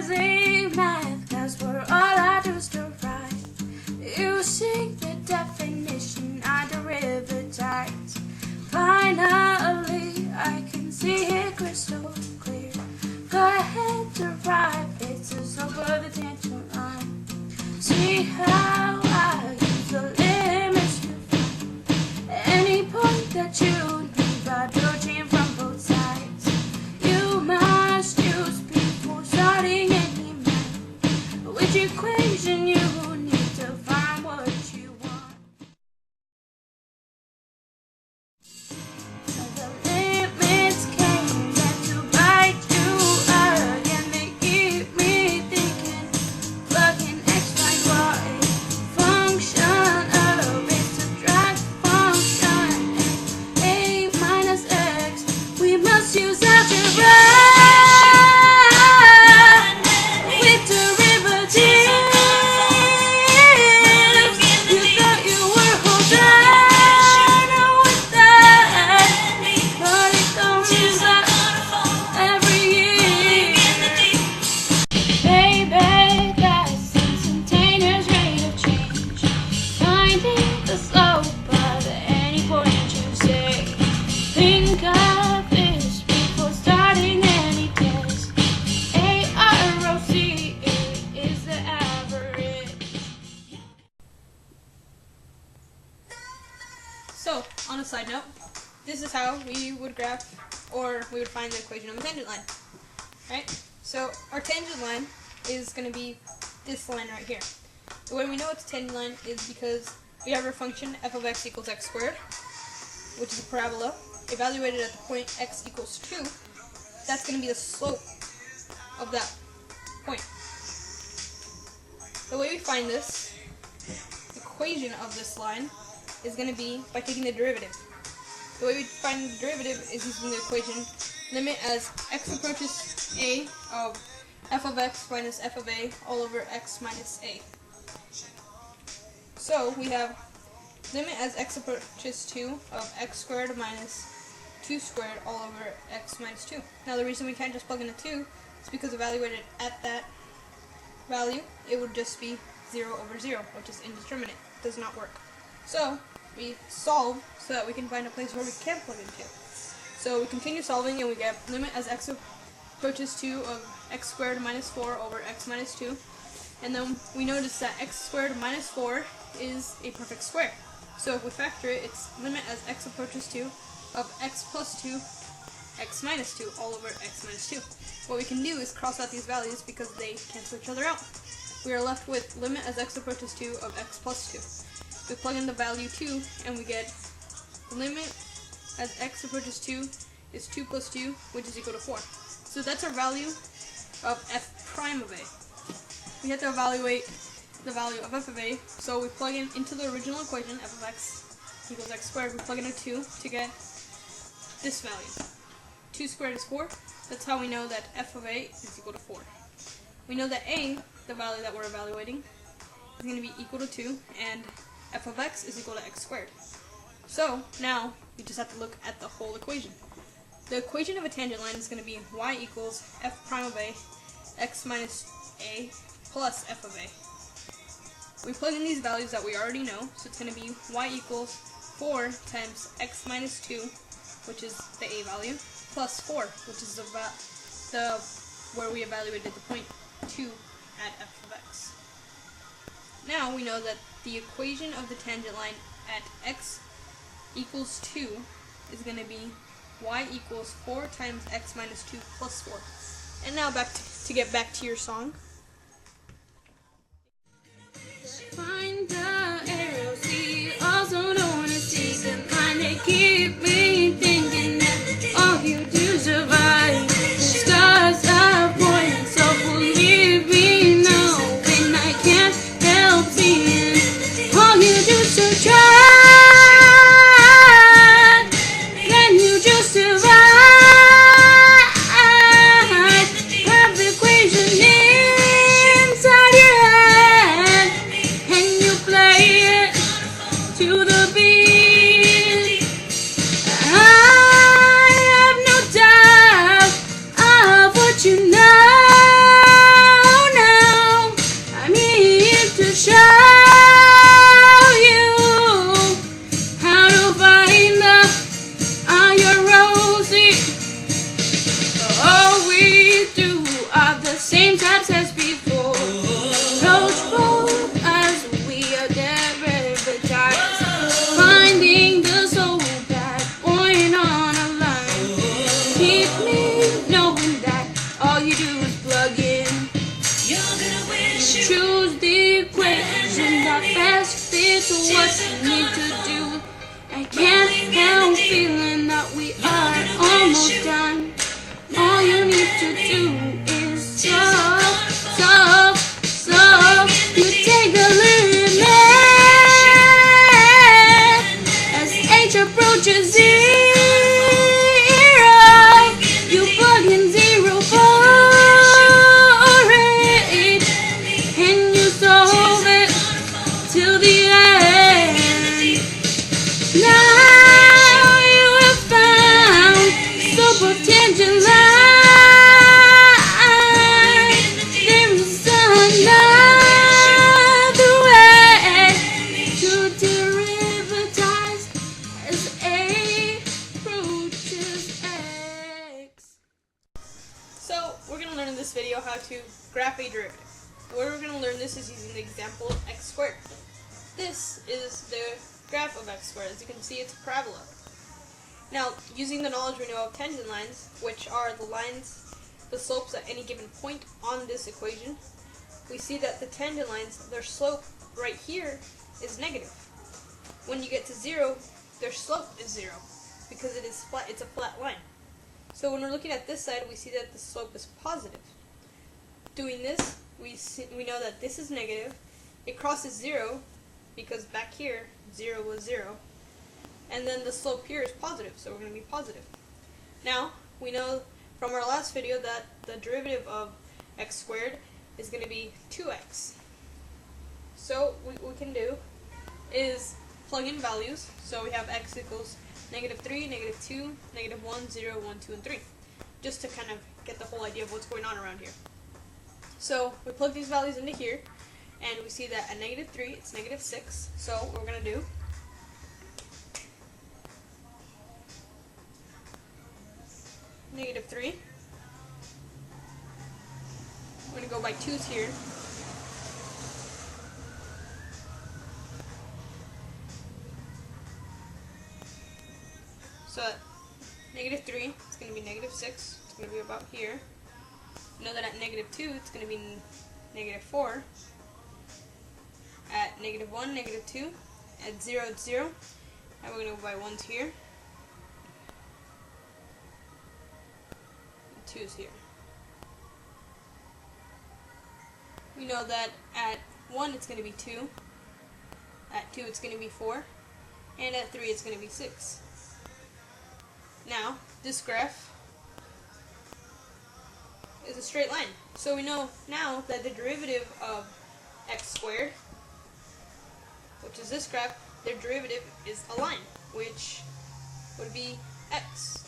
busy math class where all I do is to write. Using the definition I derivatize. Finally, I can see it crystal clear. Go ahead, derive it to solve the tangent line. See how I use the limits to find any point that you need by approaching from both sides. You must use people starting any math. Which equation you need to find what you want. So the limits came back to bite you again. They keep me thinking, plugging X, Y, Y. Function of a subtract function A minus X. We must use algebra with derivatives. You thought you were holding with that, but it comes up every year. Baby, that's instantaneous rate of change. Finding the slope of any point you say. Think of this before starting any test. AROC is the average. So, on a side note, this is how we would graph, or we would find the equation of a tangent line. Right? So, our tangent line is going to be this line right here. The way we know it's a tangent line is because we have our function f of x equals x squared, which is a parabola, evaluated at the point x equals 2. That's going to be the slope of that point. The way we find this equation of this line is going to be by taking the derivative. The way we find the derivative is using the equation limit as x approaches a of f of x minus f of a all over x minus a. So we have limit as x approaches 2 of x squared minus 2 squared all over x minus 2. Now the reason we can't just plug in a 2 is because evaluated at that value, it would just be 0 over 0, which is indeterminate. It does not work. So we solve so that we can find a place where we can plug into. So we continue solving and we get limit as x approaches 2 of x squared minus 4 over x minus 2. And then we notice that x squared minus 4 is a perfect square. So if we factor it, it's limit as x approaches 2 of x plus 2 x minus 2 all over x minus 2. What we can do is cross out these values because they cancel each other out. We are left with limit as x approaches 2 of x plus 2. We plug in the value 2 and we get limit as x approaches 2 is 2 plus 2, which is equal to 4. So that's our value of f prime of a. We have to evaluate the value of f of a, so we plug in into the original equation, f of x equals x squared. We plug in a 2 to get this value. 2 squared is 4. That's how we know that f of a is equal to 4. We know that a, the value that we're evaluating, is going to be equal to 2, and f of x is equal to x squared. So now we just have to look at the whole equation. The equation of a tangent line is going to be y equals f prime of a, x minus a, plus f of a. We plug in these values that we already know, so it's going to be y equals 4 times x minus 2, which is the a value, plus 4, which is the where we evaluated the point 2 at f of x. Now we know that the equation of the tangent line at x equals 2 is going to be y equals 4 times x minus 2 plus 4. And now back to get back to your song. Find the arrow, see, also known as decent mind. They keep me thinking that all you do survive. Stars are pointing, so believe me now. And I can't help seeing all you do subtract. Then you just survive. Have the equation inside your head, and you play it. approaches 0, you plug in 0 for it, and you solve it till the end. Now you have found slope of tangent line. There's another way to derivatize as a approaches x. So we're going to learn in this video how to graph a derivative. The way we're going to learn this is using the example of x squared. This is the graph of x squared. As you can see, it's a parabola. Now, using the knowledge we know of tangent lines, which are the lines, the slopes at any given point on this equation, we see that the tangent lines, their slope right here is negative. When you get to 0, their slope is 0 because it is flat. It's a flat line. So when we're looking at this side, we see that the slope is positive. Doing this, we know that this is negative. It crosses 0 because back here 0 was 0, and then the slope here is positive, so we're going to be positive. Now we know from our last video that the derivative of x squared is going to be 2x. So what we can do is plug in values. So we have x equals -3, -2, -1, 0, 1, 2, and 3, just to kind of get the whole idea of what's going on around here. So we plug these values into here, and we see that at -3, it's -6. So what we're going to do -3. We're going to go by 2's here. So at -3, it's going to be -6. It's going to be about here. You know that at -2, it's going to be -4. At -1, -2. At 0, it's 0. And we're going to go by 1's here. 2's here. We know that at 1 it's going to be 2, at 2 it's going to be 4, and at 3 it's going to be 6. Now, this graph is a straight line. So we know now that the derivative of x squared, which is this graph, their derivative is a line, which would be x.